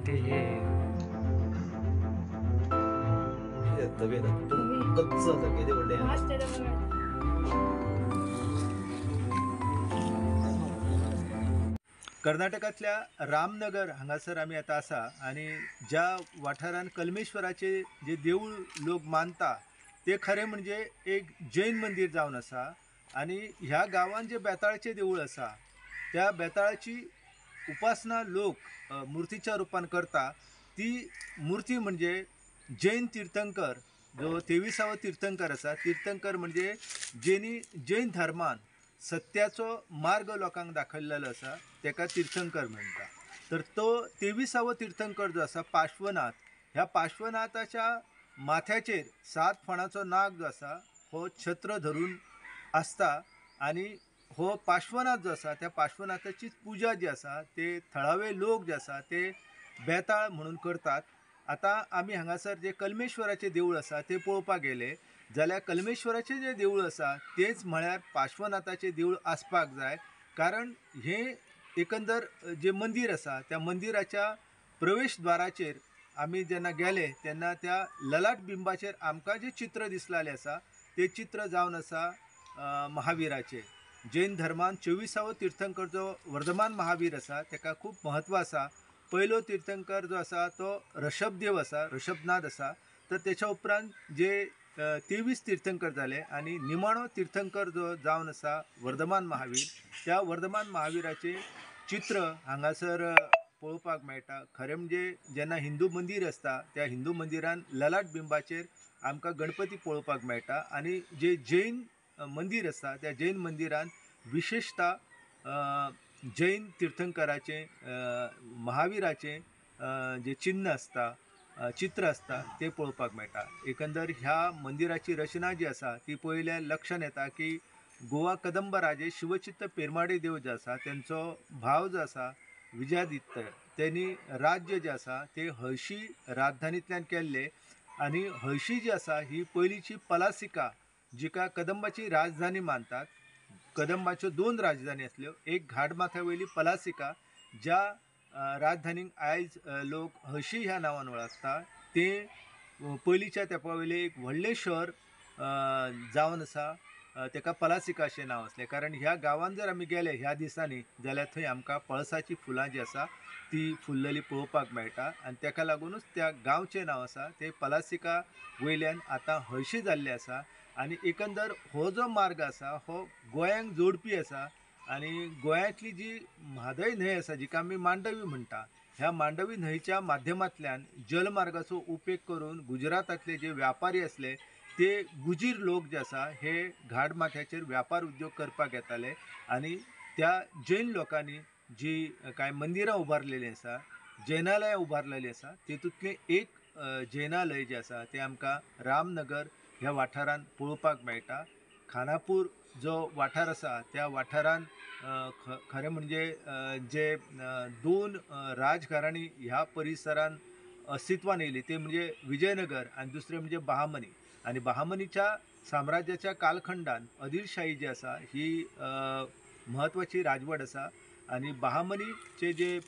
हे कर्नाटकातल्या रामनगर हांगासर आमी आता आसा आणि ज्या वाठारान कलमेश्वराचे जे देऊळ लोक मानता ते खरे म्हणजे एक जैन मंदिर जावन आसा आणि ह्या गांवान जे बेताळाचे देऊळ आसा त्या बेताळाची उपासना लोक मुर्तीच्या रूपान करता ती मूर्ती म्हणजे जैन तीर्थंकर जो 23वा तीर्थंकर आसा तीर्थंकर म्हणजे जैन धर्मान सत्याचो मार्ग लोकांक दाखयलेलो आसा तेका तीर्थंकर म्हणटा। तर तो 23वा तीर्थंकर जो आसा पार्श्वनाथ ह्या पार्श्वनाथाच्या माथ्याचेर 7 फणाचो नाग जो आसा हो छत्र धरून आसता आणि हो पार्श्वनाथ जो आसा त्या पार्श्वनाथाची पूजा जी आसा ते थळावे लोक जे आसा ते बेताळ म्हणून करतात। आता आमी हांगासर जे कलमेश्वराचे देऊळ आसा ते पळोवपाक गेले जाल्यार कलमेश्वराचे जे देऊळ आसा तेच म्हळ्यार पार्श्वनाथाचे देऊळ आसपाक जाय, कारण हे एकंदर जे मंदिर आसा त्या मंदिराच्या प्रवेशद्वाराचेर आमी जेन्ना गेले तेन्ना त्या ललाट बिंबाचेर आमकां जे चित्र दिसलेलें आसा ते चित्र जावन आसा महावीराचे। जैन धर्मान 24वा तीर्थंकर जो वर्धमान महावीर आसा तेका खूब महत्व आसा। पयलो तीर्थंकर जो आसा तो ऋषभदेव आसा, ऋषभनाथ आसा, तर तेच्या उपरांत जे 23 तीर्थंकर जाले आणि निमाणो तीर्थंकर जो जावन आसा वर्धमान महावीर त्या वर्धमान महावीराचे चित्र हांगासर पळोवपाक मेळटा। खरें म्हणजे जेन्ना हिंदू मंदिर आसता त्या हिंदू मंदिरान ललाट बिंबाचेर आमकां गणपती पळोवपाक मेळटा आणि जे जैन मंदिर आसा त्या जैन मंदिरान विशेषता जैन तीर्थंकराचे महावीराचे जे चिन्ह आसता चित्र आसता ते पळोवपाक मेळटा। एकंदर ह्या मंदिराची रचना जी आसा ती पळयल्यार लक्षांत येता की गोवा कदंब राजे शिवचित्त पेरमाडे देव जे आसा त्यांचो भाव जो आसा विजयादित्य त्यांनी राज्य जे आसा ते हळशी राजधानींतल्यान केल्ले आणि हळशी जी आसा ही पयलींची पलासिका जिका कदंबाची राजधानी मानतात। कदंबाच्यो 2 राजधानी आसल्यो, एक घाटमाथ्या वयली पलासिका ज्या राजधानीक आयज लोक हळशी ह्या नांवान वळखता ते पयलींच्या तेंपा वयले एक व्हडलें शहर जावन आसा तेका पलासिका अशें नांव आसलें। कारण ह्या गांवांत जर आमी गेले ह्या दिसांनी जाल्यार थंय आमकां पळसाची फुलां जी आसा ती फुल्लली पळोवपाक मेळटा आणि तेका लागूनच त्या गांवचें नांव आसा ते पलासिका वयल्यान आतां हळशी जाल्लें आसा। आणि एकंदर हो जो मार्ग आसा हो गोंयांक जोडपी आसा आणि गोंयांतली जी म्हादय न्हंय आसा जिका आमी मांडवी म्हणटा ह्या मांडवी न्हंयच्या माध्यमांतल्यान जलमार्गाचो उपेग करून गुजरातांतले जे व्यापारी असले ते गुजीर लोक जे आसा हे घाटमाथ्याचेर व्यापार उद्योग करपाक येताले आणि त्या जैन लोकांनी जी काय मंदिरां उबारलेलीं आसा जैनालयां उबारलेलीं आसा तेतूंतलें एक जैनालय जें आसा तें आमकां रामनगर ह्या वाठारांत पळोवपाक मेळटा। खानापूर जो वाठार आसा त्या वाठारांत खरें म्हणजे जे 2 राजघराणी ह्या परिसरांत अस्तित्वान येयली ते म्हणजे विजयनगर आणि दुसरे म्हणजे बहामनी आणि बहामनीच्या साम्राज्याच्या कालखंडान आदिलशाही जी आसा ही महत्वाची राजवट आसा आणि बहामनीचे जे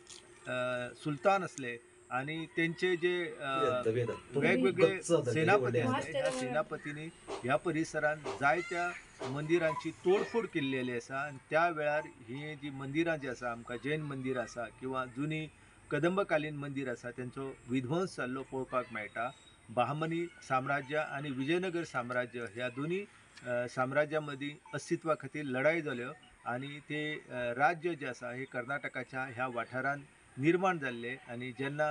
सुलतान असले आणि त्यांचे जे वेगवेगळे सेनापती असले ह्या सेनापतींनी ह्या परिसरात जायत्या मंदिरांची तोडफोड केल्लेली आसा आणि त्या वेळार ही जी मंदिरां जी आसा आमकां जैन मंदिर आसा किंवा जुनी कदंबकालीन मंदिर आसा त्यांचो विध्वंस जाल्लो पळोवपाक मेळटा। बहामनी साम्राज्य आणि विजयनगर साम्राज्य ह्या दोन्ही साम्राज्यां मदीं अस्तित्वा खातीर लढाई जाल्यो आणि ते राज्य जे आसा हे कर्नाटकाच्या ह्या वाठारांत निर्माण जाल्ले आणि जेन्ना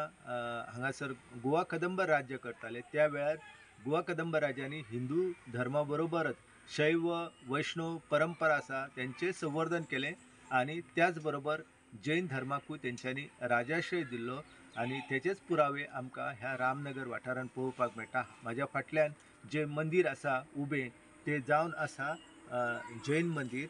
हांगासर गोवा कदंब राज्य करताले त्या वेळार गोवा कदंब राजांनी हिंदू धर्मा बरोबरच शैव वैष्णव परंपरा आसा त्यांचे संवर्धन केले आणि त्याच बरोबर जैन धर्माकूय तेंच्यांनी राजाश्रय दिल्लो आणि तेचेच पुरावे आमकां ह्या रामनगर वाठारांत पळोवपाक मेळटा। म्हाज्या फाटल्यान जे मंदिर आसा उबें ते जावन आसा जैन मंदिर।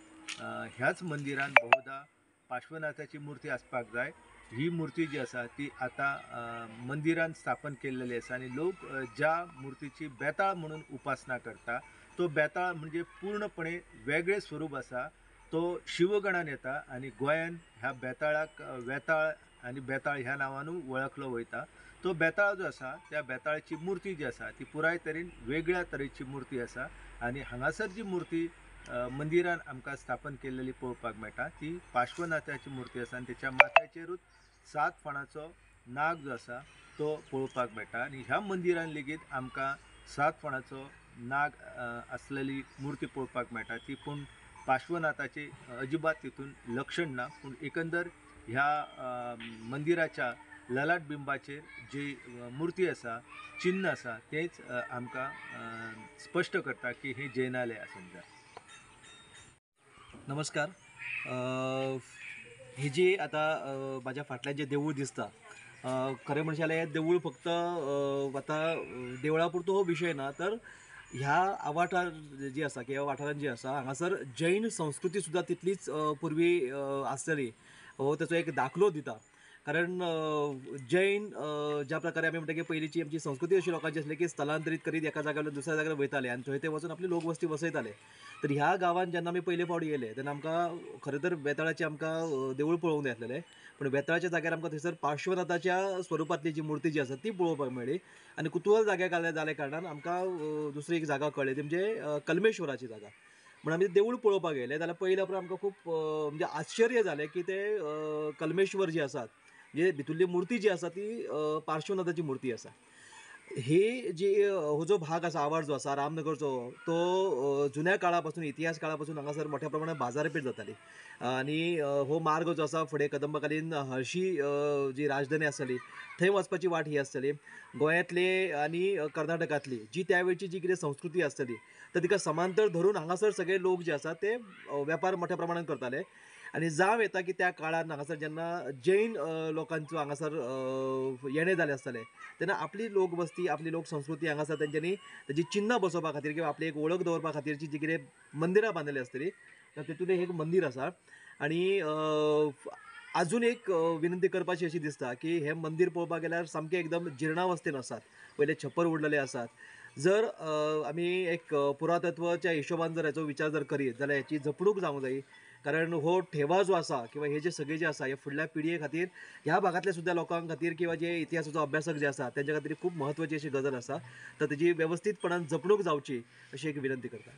ह्याच मंदिरान बहुधा पार्श्वनाथाची मूर्ती आसपाक जाय। ही मूर्ती जी आसा ती आता मंदिरान स्थापन केल्लेली आसा आणि लोक ज्या मूर्तीची बेताळ म्हणून उपासना करता तो बेताळ म्हणजे पूर्णपणे वेगळे स्वरूप आसा तो शिवगणान येता आनी गोंयान ह्या बेताळाक वेताळ आनी बेताळ ह्या नांवानूय वळखलो वयता. तो बेताळ जो आसा त्या बेताळाची मुर्ती जी आसा ती पुराय तरेन वेगळ्या तरेची मुर्ती आसा आनी हांगासर जी मुर्ती मंदिरान आमकां स्थापन केल्लेली पळोवपाक मेळटा ती पार्श्वनाथाची मुर्ती आसा आनी त्याच्या माथ्याचेरूच 7 फणाचो नाग जो आसा तो पळोवपाक मेळटा आनी ह्या मंदिरान लेगीत आमकां 7 फणाचो नाग आसलेली मुर्ती पळोवपाक मेळटा ती पूण पार्श्वनाथाची अजिबात तितून लक्षण ना पूण एकंदर ह्या मंदिराच्या ललाट बिंबाचेर जी मुर्ती आसा चिन्ह आसा तेच आमकां स्पश्ट करता की हे जैनालय आसूंक जाय. नमस्कार. हे जे आता माझ्या फाटल्यान जे देवूळ दिसता, खरें म्हणचे जाल्यार हें देवूळ फक्त आता देवळा पुरतो हो विशय ना, तर ह्या आवाठार जी आसा किंवा वाठारान जी आसा हांगासर जैन संस्कृती सुद्दां तितलीच पूर्वी आसतली हो त्याचो एक दाखलो दिता. कारण जैन ज्या प्रकारे आमी म्हणटा की पयलींची आमची संस्कृती अशी लोकांची आसली की स्थलांतरीत करीत एका जाग्यार दुसऱ्या जाग्यार वयताले आनी थंय ते वचून आपली लोकवस्ती बसयताले. तर ह्या गांवांत जेन्ना आमी पयले फावट येयले तेन्ना आमकां खरें तर बेताळाचें आमकां देवूळ पळोवंक जाय आसलेलें, पूण बेताळाच्या जाग्यार आमकां थंयसर पार्श्वनाथाच्या स्वरुपांतली जी मुर्ती जी आसा ती पळोवपाक मेळ्ळी आनी कुतूहल जाग्यार जाल्या कारणान आमकां दुसरी एक जागा कळ्ळी ती म्हणजे कल्मेश्वराची जागा. म्हणून आमी देवूळ पळोवपाक गेले जाल्यार पयल्या उपरांत आमकां खूब म्हणजे आश्चर्य जालें की ते कल्मेश्वर जे आसात म्हणजे भितुरली मुर्ती जी आसा ती पार्श्वनाथाची मुर्ती आसा. ही जी हो जो भाग आसा आवार जो आसा रामनगरचो तो जुन्या काळा पासून इतिहास काळा पासून हांगासर मोठ्या प्रमाणात बाजारपेठ जाताली आनी हो मार्ग जो आसा फुडें कदंबकालीन हळशी जी राजधानी आसताली थंय वचपाची वाट ही आसताली. गोंयांतले आनी कर्नाटकांतली जी त्या वेळची जी कितें संस्कृती आसताली तर तिका समांतर धरून हांगासर सगळे लोक जे आसा ते वेपार मोठ्या प्रमाणात करताले आनी जाव येता की त्या काळान हांगासर जेन्ना जैन लोकांचो हांगासर येणे जाले आसताले तेन्ना आपली लोकवस्ती आपली लोक संस्कृती हांगासर तेंच्यांनी तेजी चिन्ह बसोवपा खातीर किंवा आपली एक वळख दवरपा खातीरची जी कितें मंदिरां बांदलेली आसतली तर तितून एक मंदीर आसा. आनी आजून एक विनंती करपाची अशी दिसता की हे मंदीर पळोवपाक गेल्यार सामकें एकदम जिर्णावस्थेन आसात, पयले छप्पर उडलेले आसात. जर आमी एक पुरातत्वाच्या हिशोबान जर हेचो विचार जर करीत जाल्यार हेची जपणूक जावंक जायी. कारण हो ठेवा जो आसा किंवा हे जे सगळे जे आसा हे फुडल्या पिळये खातीर ह्या भागातल्या सुद्दां लोकां खातीर किंवा जे इतिहासाचो अभ्यासक जे आसा तेंच्या खातीर खूब म्हत्वाची अशी गजाल आसा. तर तेजी वेवस्थीतपणान जपणूक जावची अशी एक विनंती करता.